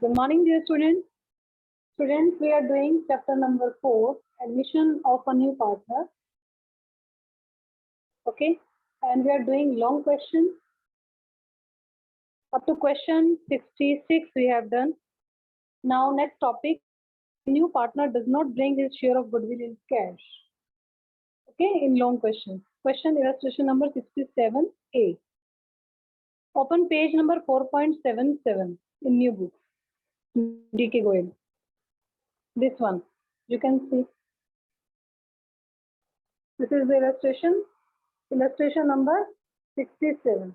Good morning, dear students. Students, we are doing chapter number 4, admission of a new partner. Okay, and we are doing long questions. Up to question 66 we have done. Now next topic, new partner does not bring his share of goodwill in cash. Okay, in long questions. Question illustration number 67A. Open page number 4.77 in new book. D.K. Goyal. This one, you can see. This is the illustration number 67.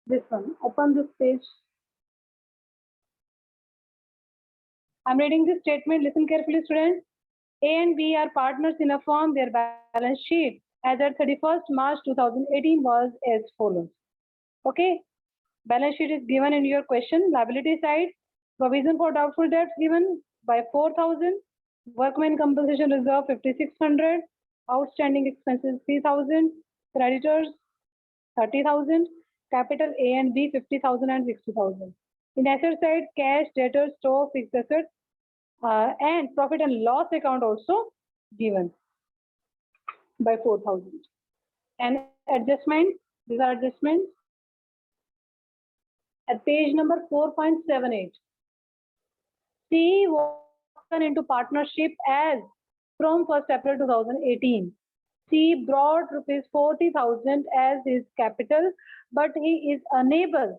This one, open this page. I'm reading this statement, listen carefully students. A and B are partners in a firm. Their balance sheet as at 31st March 2018 was as follows. Okay, balance sheet is given in your question. Liability side, provision for doubtful debts given by 4,000, workman compensation reserve 5,600, outstanding expenses 3,000, creditors 30,000, capital A and B 50,000 and 60,000. In asset side, cash, debtors, store, fixed assets, and profit and loss account also given by 4,000. And adjustment, these are adjustments at page number 4.78. C was into partnership as from 1st April 2018. C brought rupees 40,000 as his capital, but he is unable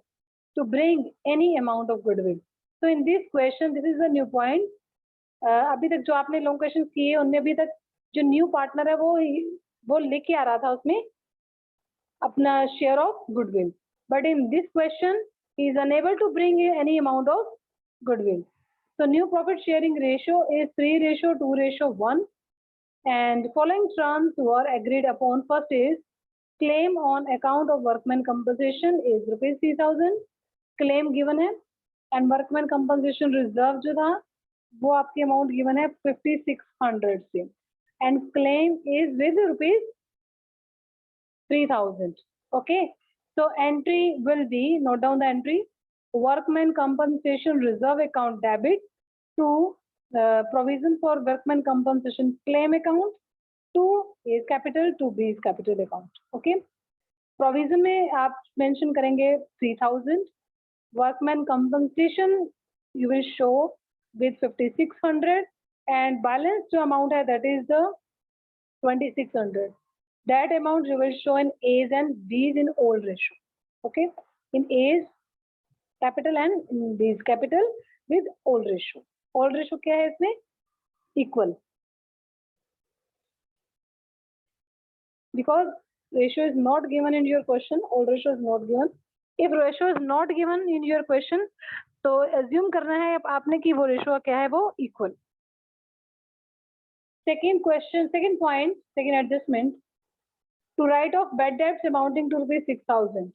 to bring any amount of goodwill. So in this question, this is a new point. अभी तक जो आपने long question किए उनमें अभी तक जो new partner है वो लेके आ रहा था उसमें अपना share of goodwill, but in this question he is unable to bring any amount of goodwill. So new profit sharing ratio is 3:2:1, and following terms were agreed upon. First is claim on account of workman compensation is rupees 3,000 claim given है, and workman compensation reserve जो था वो आपकी amount given है 5,600 से, and claim is with rupees 3,000. Okay, so entry will be, note down the entry, workman compensation reserve account debit to provision for workman compensation claim account to is capital to B is capital account. Okay, provision में आप mention करेंगे 3,000, workman compensation you will show with 5,600, and balance जो amount है that is the 2,600. That amount you will show in A's and B's in old ratio. Okay, in A's capital and in B's capital with old ratio. Old ratio क्या है इसमें? Equal. Because ratio is not given in your question, old ratio is not given. If ratio is not given in your question, तो assume करना है आपने कि वो ratio क्या है, वो equal. Second question, second point, second adjustment, to write off bad debts amounting to rupees 6,000.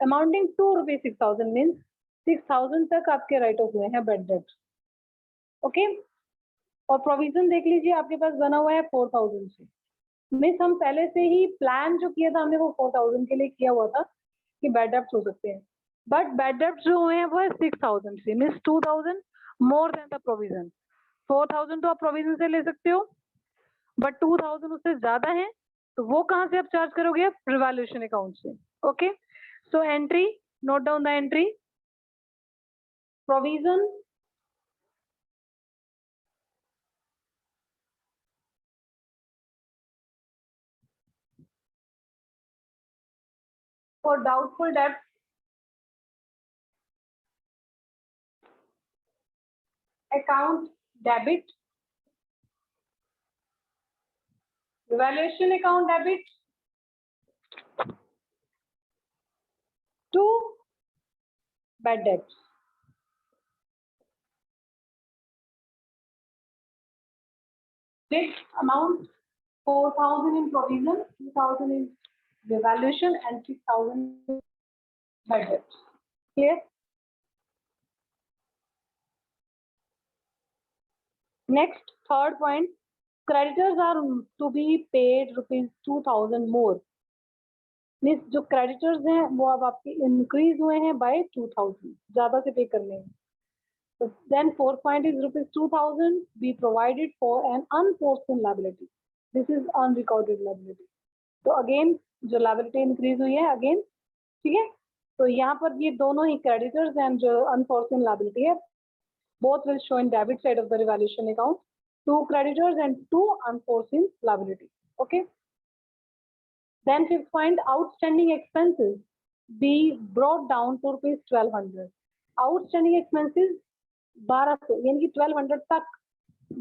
Amounting to rupees 6,000 means 6,000 तक आपके राइट ऑफ हुए हैं बैड डेब्ट्स. ओके, और प्रोविजन देख लीजिए आपके पास बना हुआ है 4,000 से. मीन्स हम पहले से ही प्लान जो किया था हमने वो 4,000 के लिए किया हुआ था कि बैड डेब्ट्स हो सकते हैं, बट बैड डेब्ट्स जो हुए हैं वो है 6,000 से, means 2,000 more than the provision. 4,000 तो आप प्रोविजन से ले सकते हो, बट 2,000 उससे ज्यादा है, तो वो कहाँ से आप चार्ज करोगे? रिवैल्यूएशन अकाउंट से. Okay, so entry, note down the entry, provision for doubtful debts account debit, revaluation account debit to bad debts. Big amount 4,000 in provision, 2,000 in revaluation, and 6,000 in bad debts. Clear? Next, third point, creditors are to be paid rupees 2,000 more means जो creditors हैं वो अब आपके increase हुए हैं bye 2000, ज्यादा से पे करने हैं. So then fourth point is rupees 2000 be provided for an unforeseen liability. This is unrecorded liability. तो अगेन जो लाइबिलिटी इंक्रीज हुई है अगेन, ठीक है. तो यहाँ पर ये दोनों ही क्रेडिटर्स एंड जो अनफॉर्चून लाइबिलिटी है, both will show in debit side of the revaluation account. 2 creditors and 2 unforeseen liability. Okay. Then fifth point, outstanding expenses be brought down to rupees 1200. Outstanding expenses 1200 यानी कि 1200 तक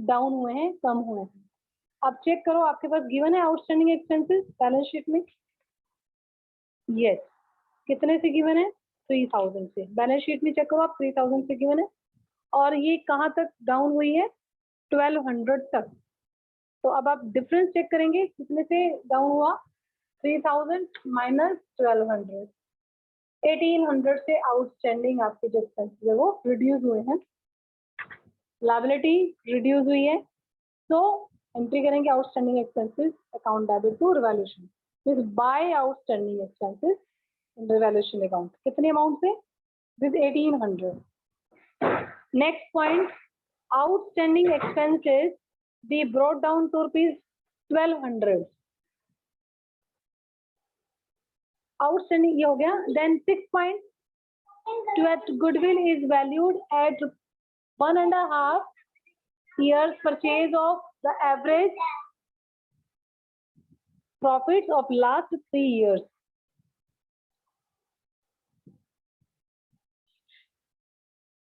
डाउन हुए हैं, कम हुए हैं. अब चेक करो आपके पास गिवन है आउटस्टैंडिंग एक्सपेंसेस बैलेंस शीट में. यस, कितने से गिवन है? 3000 से. बैलेंस शीट में चेक करो आप, 3000 से गिवन है. और ये कहाँ तक डाउन हुई है? 1200 तक. तो अब आप डिफरेंस चेक करेंगे कितने से डाउन हुआ? 3000 माइनस 1200, 1800 से आउटस्टैंडिंग आपके जो एक्सपेंसेस है वो रिड्यूस हुए हैं, लायबिलिटी रिड्यूस हुई है. तो एंट्री करेंगे outstanding expenses account debit to revaluation. This by outstanding expenses in revaluation account. कितने अमाउंट से? This 1800. Next point, outstanding expenses be brought down to rupees 1200. Outstanding ये हो गया. Then 6 point, goodwill is valued at 1.5 years purchase of the average profits of last 3 years.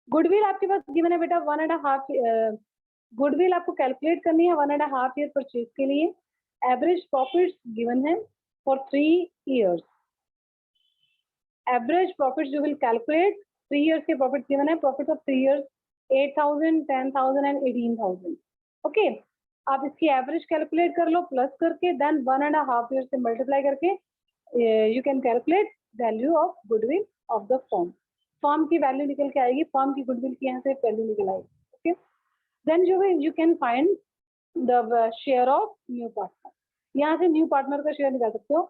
Goodwill आपके पास given है बेटा 1.5. Goodwill आपको calculate करनी है 1.5 ईयर परचेज के लिए. एवरेज प्रॉफिट्स गिवन है फॉर 3 years. एवरेज प्रॉफिट जो विल कैलकुलेट 3 years के प्रॉफिट गिवन है. Profit of 3 years 8000, 10000 and 18000. Okay, आप इसकी एवरेज कैलकुलेट कर लो प्लस करके, देन 1.5 years से मल्टीप्लाई करके you can calculate value of goodwill of the firm. Firm की वैल्यू निकल के आएगी, फर्म की गुडविल की यहाँ से वैल्यू निकल आएगी. Okay, then you can find the share of new partner. यहाँ से न्यू पार्टनर का शेयर निकाल सकते हो.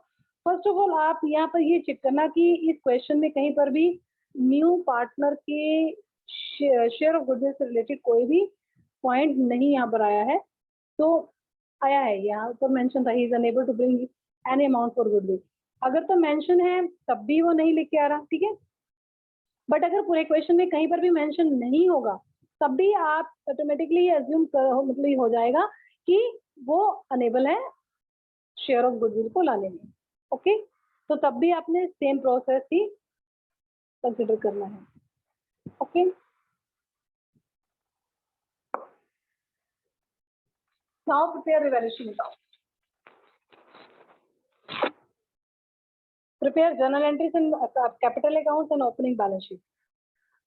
फर्स्ट ऑफ ऑल आप यहाँ पर ये चेक करना कि इस क्वेश्चन में कहीं पर भी न्यू पार्टनर के शेयर ऑफ गुडविल से रिलेटेड कोई भी पॉइंट नहीं यहाँ पर आया है. तो आया है यहाँ पर मेंशन था he is unable to bring any amount for goodwill. अगर तो मेंशन है तब भी वो नहीं लिख के आ रहा, ठीक है. बट अगर पूरे क्वेश्चन में कहीं पर भी मेंशन नहीं होगा तब भी आप ऑटोमेटिकली अज्यूम मतलब हो जाएगा कि वो अनेबल है शेयर ऑफ गुडविल को लाने में. ओके, तो तब भी आपने सेम प्रोसेस ही कंसिडर करना है. Okay, now prepare revaluation account. Prepare journal entries in capital accounts and opening balance sheet.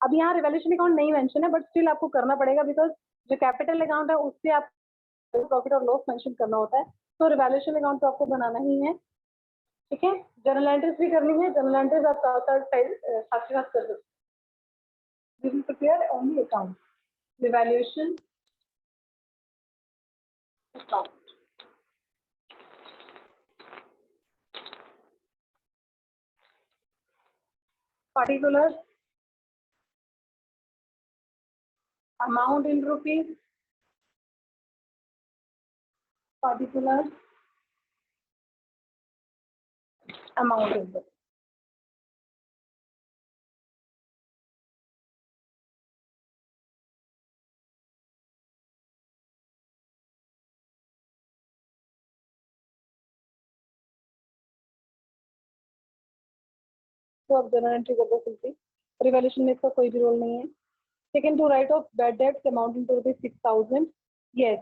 अब यहाँ रिवैल्यूएशन अकाउंट नहीं मेंशन है बट स्टिल आपको करना पड़ेगा बिकॉज जो कैपिटल अकाउंट है उससे आप प्रॉफिट और लॉस मेंशन करना होता है. तो रिवैल्यूएशन अकाउंट तो आपको बनाना ही है, ठीक है. जर्नल एंट्रीज भी करनी है. जर्नल एंट्रीज आप साथ साथ कर सकते. We will prepare only account. Revaluation account. Particulars, amount in rupees, particulars, amount in rupees. तो अब जर्नल एंट्री कर दो सिंपली. रिवैल्यूएशन में इसका कोई भी रोल नहीं है. Second, to write off bad debts amounting to rupees 6000. Yes,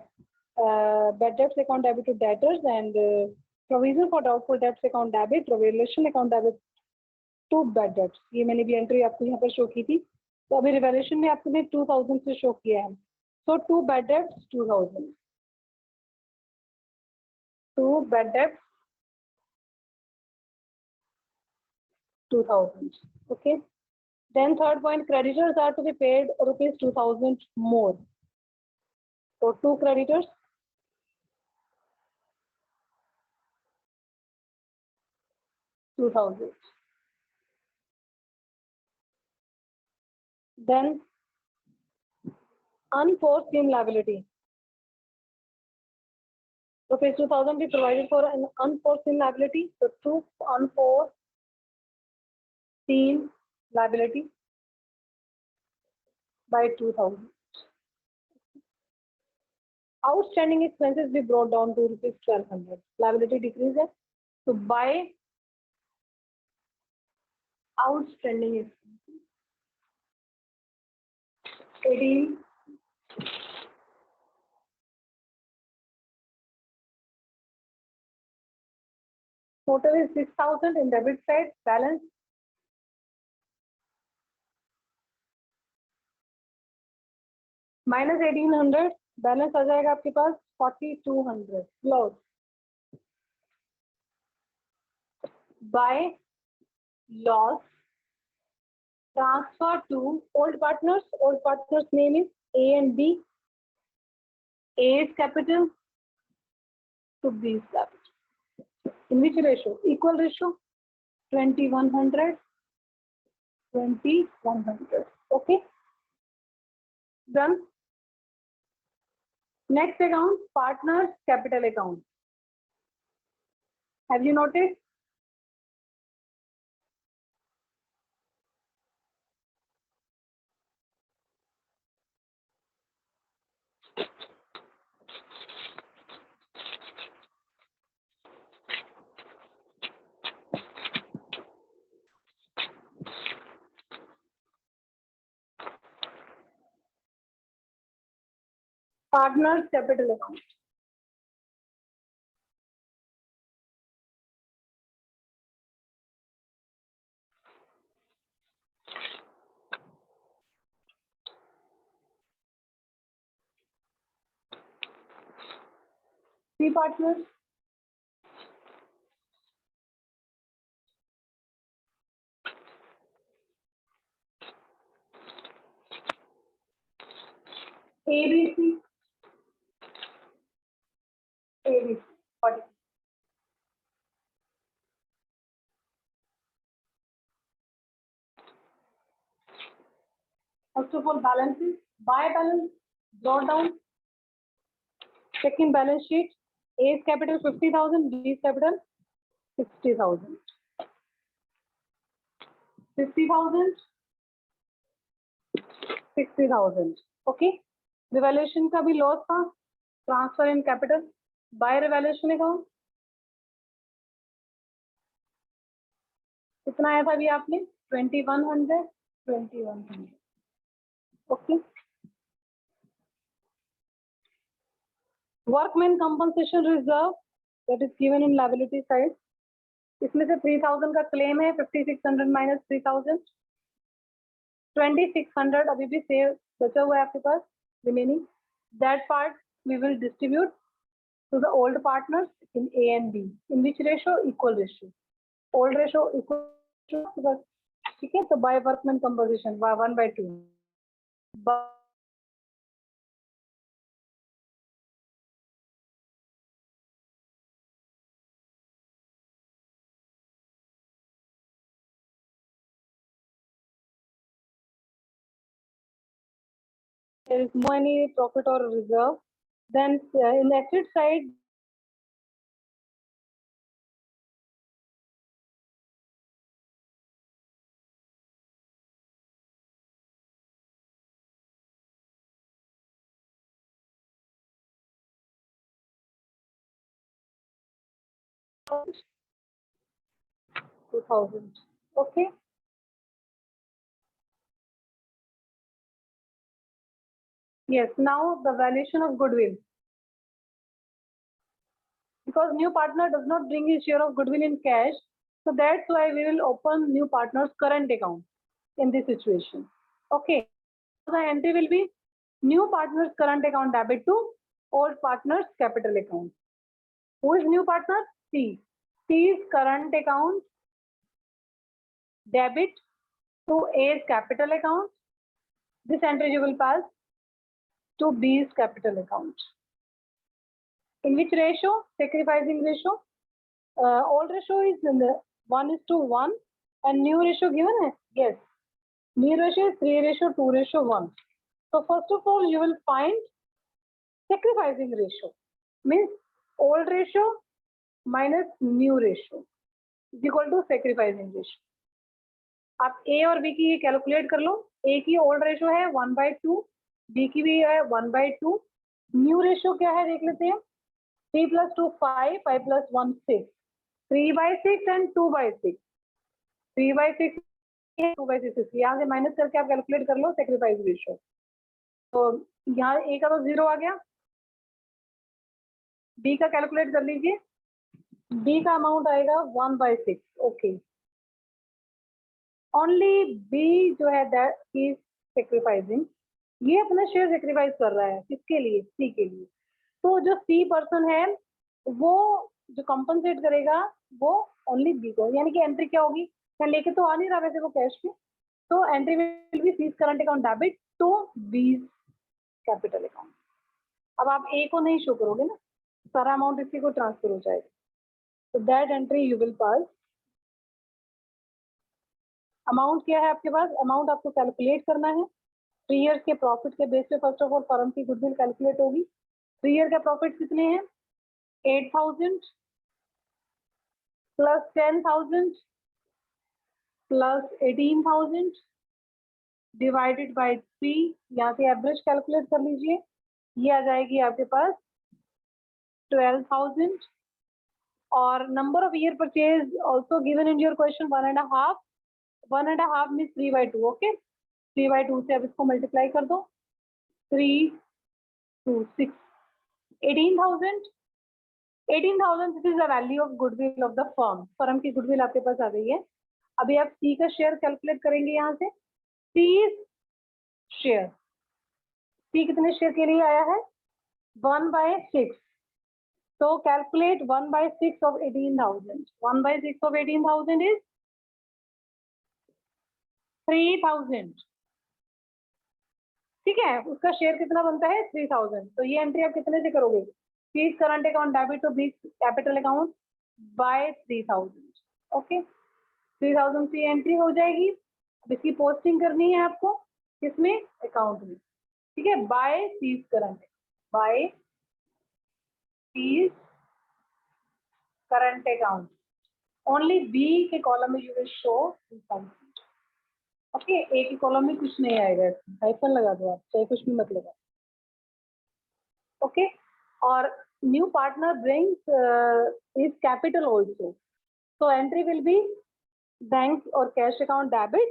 bad debts account debit to debtors and provision for doubtful debts account debit, revaluation account debit to bad debts. ये मैंने भी entry आपको यहाँ पर show की थी. तो अभी रिवैल्यूएशन में आपने 2000 से शो किया है. So to bad debts 2000. To bad debts 2000. Okay. Then third point, creditors are to be paid rupees 2000 more. So 2 creditors. 2000. Then unforeseen liability. Rupees 2000 be provided for an unforeseen liability. So two unforeseen liability by 2000. Outstanding expenses be brought down to rupees 1200. Liability decreases. So by outstanding expenses 18. Total is 6000 in debit side. Balance minus 1800. Balance आ जाएगा आपके पास 4200 close by loss transfer to old partners. Old partners name is A and B. A is capital to B is capital. In which ratio? Equal ratio 2100 2100. Okay, done. Next account, partners capital account. Have you noticed? Partners capital account. C partners. ABC. ABC. What? First of all, balances. Buy balance, draw down. Second balance sheet. A is capital 50,000, B is capital 60,000. 50,000, 60,000. Okay. Revaluation का भी loss था. Transfer in capital by revaluation account कितना आया था अभी आपने 2100. Okay. Workman compensation reserve that is given in liability side. इसमें से 3000 का क्लेम है. 5600 माइनस 3000 2600 अभी भी सेव बचा हुआ है आपके पास remaining. That part we will distribute to the old partners in A and B. In which ratio? Equal ratio. Old ratio equal ratio. ठीक है. तो by workman composition 1/2. There is no any profit or reserve. Then in the asset side, $2,000. Okay. Yes. Now the valuation of goodwill. Because new partner does not bring his share of goodwill in cash, so that's why we will open new partner's current account in this situation. Okay. The entry will be new partner's current account debit to old partner's capital account. Who is new partner? C. C's current account debit to A's capital account. This entry you will pass to B's capital account. In which ratio? Sacrificing ratio. Old ratio is in the 1:1 and new ratio given है? Yes. New ratio is 3:2:1. So first of all, you will find sacrificing ratio. Means old ratio minus new ratio is equal to sacrificing ratio. आप A और B की calculate कर लो. A की old ratio है 1/2, B की भी है 1/2. New ratio क्या है देख लेते हैं. 3 + 2 5, 5 + 1 6, 3/6 and 2/6. 3/6 2/6. यहाँ से माइनस करके आप कैलकुलेट कर लो सेक्रीफाइस रेशियो. तो यहाँ A का तो 0 आ गया. B का कैलकुलेट कर लीजिए. B का अमाउंट आएगा 1/6. ओके. ओनली B जो है दैट इज सेक्रीफाइसिंग. ये अपना शेयर सेक्रीफाइस कर रहा है. किसके लिए? C के लिए. तो जो C पर्सन है वो जो कंपनसेट करेगा वो ओनली B को. यानी कि एंट्री क्या होगी? मैं लेके तो आ नहीं रहा वैसे वो कैश में. तो entry will be C's current account debit to B's capital account. अब आप A को नहीं शो करोगे ना, सारा अमाउंट इसी को ट्रांसफर हो जाएगा. तो that entry you will pass. Amount क्या है आपके पास? अमाउंट आपको कैलकुलेट करना है. 3 ईयर्स के प्रॉफिट के बेस पे फर्स्ट ऑफ ऑल फर्म की गुडविल कैलकुलेट होगी. 3 ईयर का प्रॉफिट कितने हैं? 8,000 प्लस 10,000 प्लस 18,000 डिवाइडेड बाय 3. यहाँ से एवरेज कैलकुलेट कर लीजिए. ये आ जाएगी आपके पास 12,000. और number of year purchase also given in your question 1.5. 1.5 means 3/2. Okay. 3/2 से अब इसको मल्टीप्लाई कर दो. 3 2 6 18,000. 18,000 this is the value of goodwill of the firm. Firm की गुडविल आपके पास आ गई है. अभी आप C का शेयर कैलकुलेट करेंगे. यहाँ से C's शेयर. C कितने शेयर के लिए आया है? 1/6. तो कैलकुलेट 1/6 of 18,000. 1/6 of 18,000 is 3,000. ठीक है. उसका शेयर कितना बनता है? 3,000. तो ये एंट्री आप कितने से करोगे? C's current account debit to B's capital account by 3,000. Okay. 3,000 की एंट्री हो जाएगी. अब इसकी पोस्टिंग करनी है आपको. किसमें? अकाउंट में. ठीक है. By C's current. By C's current account. Only B के कॉलम में you will show 3,000. Okay. A के कॉलम में कुछ नहीं आएगा. हाइफन लगा दो आप, चाहे कुछ भी मत लगा. ओके. और new partner brings his capital also. So entry will be bank or cash account debit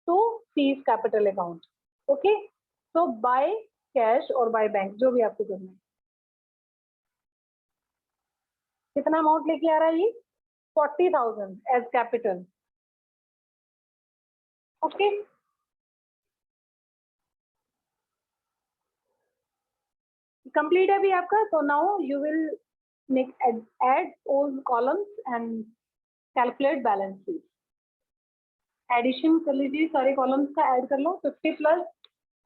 to C's capital account. Okay. So by cash or by bank जो भी आपको करना है. कितना अमाउंट लेके आ रहा है ये? 40,000 as capital. Okay. Complete है भी आपका. So now you will make add all columns and calculate balance sheet. Addition कर लीजिए. सारे कॉलम्स का ऐड कर लो. 50 प्लस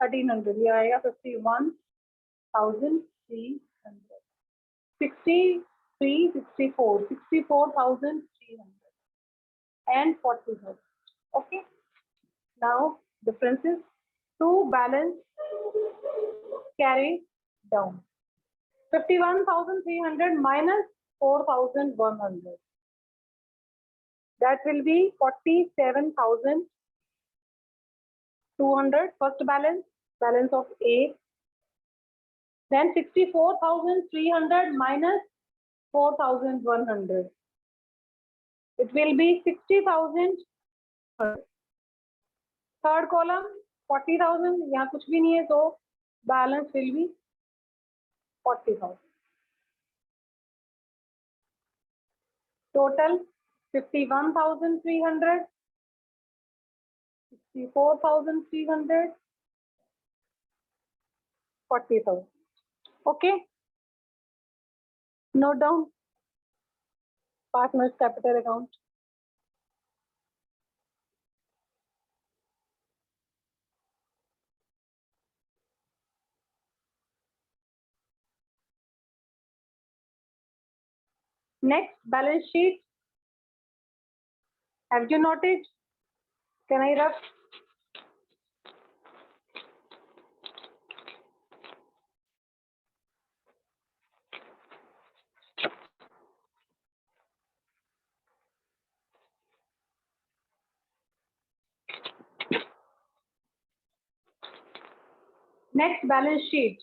1,300 ये आएगा 51,300. 63 64 64,300 and 40,000. Okay. Now differences to balance carry down. 51,300 minus 4,100. That will be 47,200. First balance of A. Then 64,300 minus 4,100. It will be 60,000. Third column 40,000. यहाँ कुछ भी नहीं है तो balance will be 40,000. Total 51,300, 64,300, 40,000. Okay. Note down partners capital account. Next balance sheet. Have you noted? Can I rub? Next, balance sheet.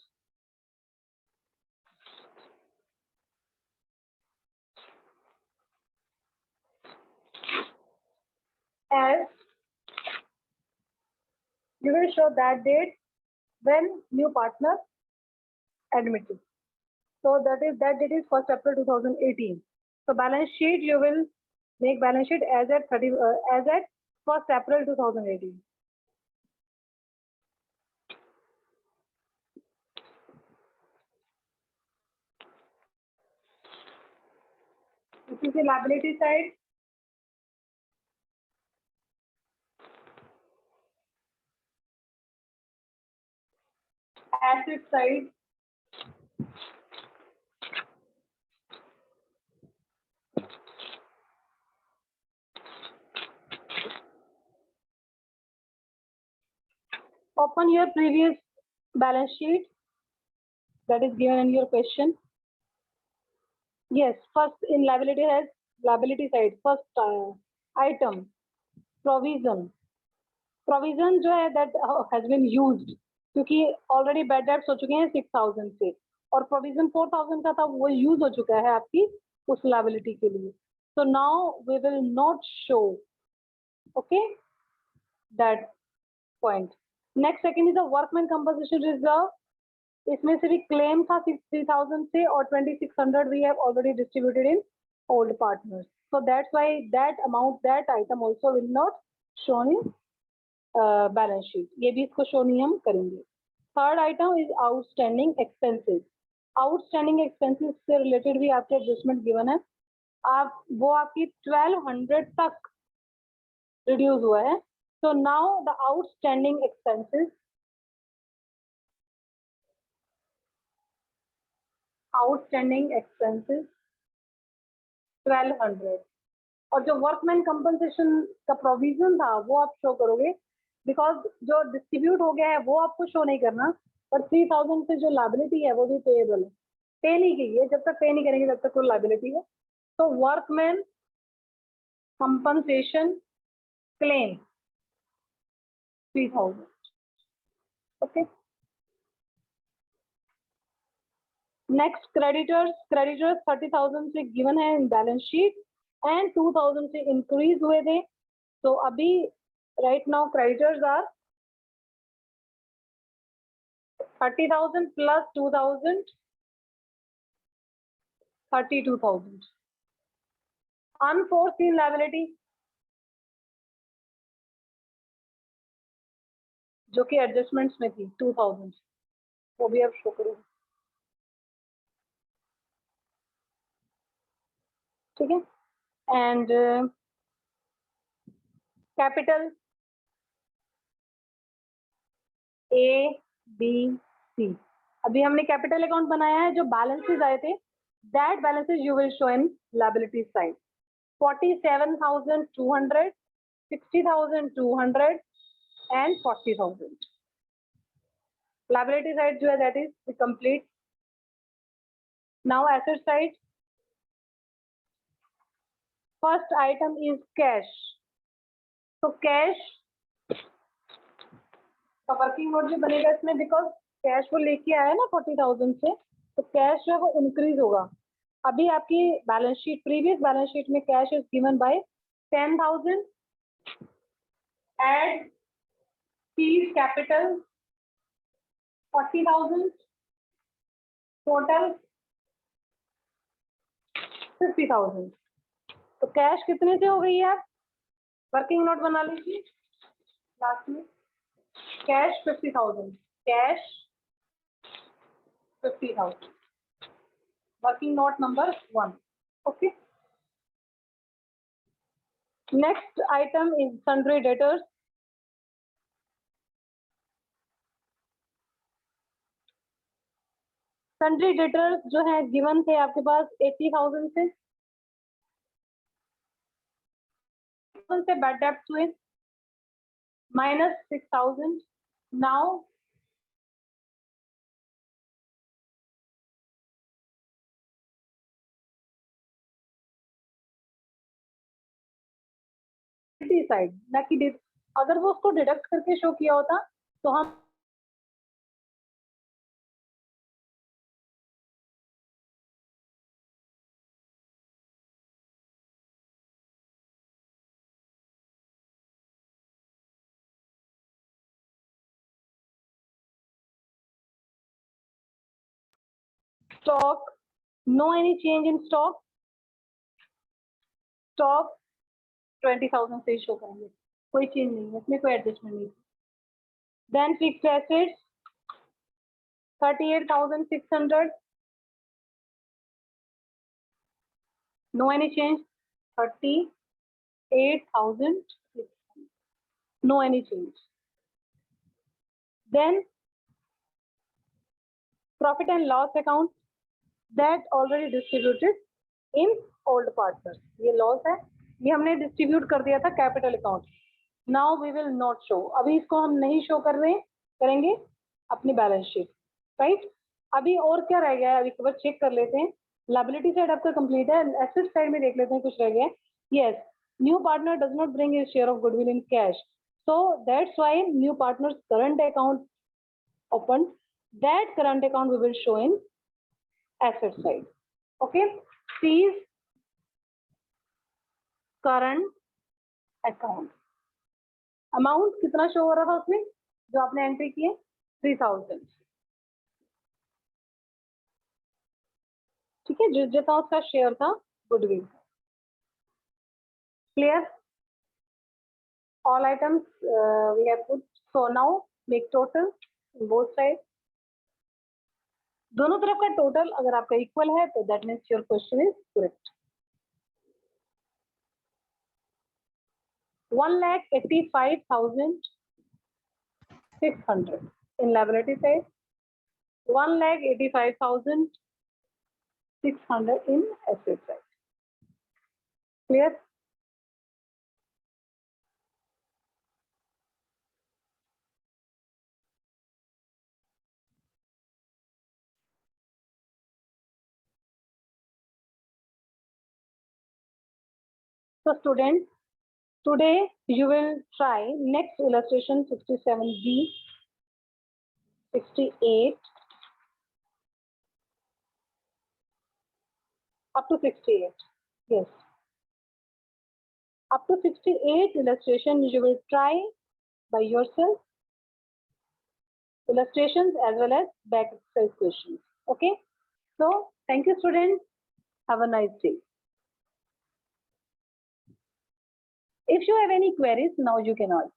As you will show that date when new partner admitted. So that date is 1st April 2018. So balance sheet, you will make balance sheet as at 1st April 2018. This is the liability side. Asset side. Open your previous balance sheet that is given in your question. Yes, first in liability side, first item, provision. Provision जो है that has been used, क्योंकि already bad debts हो चुके हैं 6,000 से, और provision 4,000 का था, वो use हो चुका है आपकी उस liability के लिए. So now we will not show, okay, that point. Next, second is the workman compensation reserve. इसमें से भी claim था 3,000 से, और 2,600 we have already distributed in old partners. So that's why that amount, that item also will not shown in balance sheet. ये भी इसको show नहीं हम करेंगे. Third item is outstanding expenses. Outstanding expenses से रिलेटेड भी आपके एडजस्टमेंट गिवन है. आप वो आपकी 1200 तक रिड्यूस हुआ है. So now the outstanding expenses, outstanding expenses 1200, और जो वर्कमैन कंपनसेशन का प्रोविजन था वो आप शो करोगे, बिकॉज जो डिस्ट्रीब्यूट हो गया है वो आपको शो नहीं करना, पर 3,000 से जो लाइबिलिटी है वो भी पेएबल है. पे नहीं की है, जब तक पे नहीं करेंगे तब तक कोई लाइबिलिटी है. तो workman compensation claim 3,000. Okay. Next creditors. Creditors 30,000 से गिवन है इन बैलेंस शीट एंड 2,000 से इंक्रीज हुए थे. तो अभी right now creditors are 30,000 plus 2,000, 32,000. Unforeseen liability जो कि एडजस्टमेंट्स में थी 2,000, वो भी आप शो करोगे. ठीक है. And capital A B C. अभी हमने कैपिटल अकाउंट बनाया है. जो बैलेंसेस आए थे that balances you will show in liability side. 47,200, 60,200 and 40,000. Liability side जो है that is the complete. Now asset side. First item is cash. तो कैश का वर्किंग नोट जो बनेगा इसमें, बिकॉज कैश वो लेके आया ना 40,000 से, तो कैश जो है वो इंक्रीज होगा. अभी आपकी balance sheet, previous balance sheet में cash is given by 10,000, add fees capital 40,000, total 50,000. तो कैश कितने से हो गई है? वर्किंग नोट बना लीजिए लास्ट में. Cash 50,000, cash 50,000, working note number 1. Okay. Next item is sundry debtors. Sundry debtors जो है गिवन थे आपके पास 80,000 से. से bad debts हुए minus 6,000. Now साइड ना कि अगर वो उसको डिडक्ट करके शो किया होता तो हम stock, no any change in stock, stock 20,000 से शो करेंगे, कोई चेंज नहीं है इसमें, कोई एडजस्टमेंट नहीं. Then fixed assets 38,600, no any change. 38,000, no any change. Then profit and loss account that already distributed in old partners. ये लॉस है, ये हमने डिस्ट्रीब्यूट कर दिया था capital account. Now we will not show, अभी इसको हम नहीं शो कर रहे, करेंगे अपनी बैलेंस शीट. राइट, अभी और क्या रह गया है, अभी एक चेक कर लेते हैं. लायबिलिटी साइड आपका कंप्लीट है, एसेट साइड में देख लेते हैं कुछ रह गया. Yes, new partner does not bring his share of goodwill in cash, so that's why new partners current account opened. That current account we will show in asset side. Okay, please current account amount कितना show हो रहा था उसमें जो आपने entry किए 3,000. ठीक है, जितना उसका शेयर था goodwill. Clear, all items we have put. So now make total both sides. दोनों तरफ का टोटल अगर आपका इक्वल है तो that means your question is correct. 1,85,600 in liability side, 1,85,600 in asset side. Clear? So students, today you will try next illustration 67B, 68 up to 68. Yes, up to 68 illustration you will try by yourself, illustrations as well as back exercise questions. Okay, so thank you students, have a nice day. If you have any queries, now you can ask.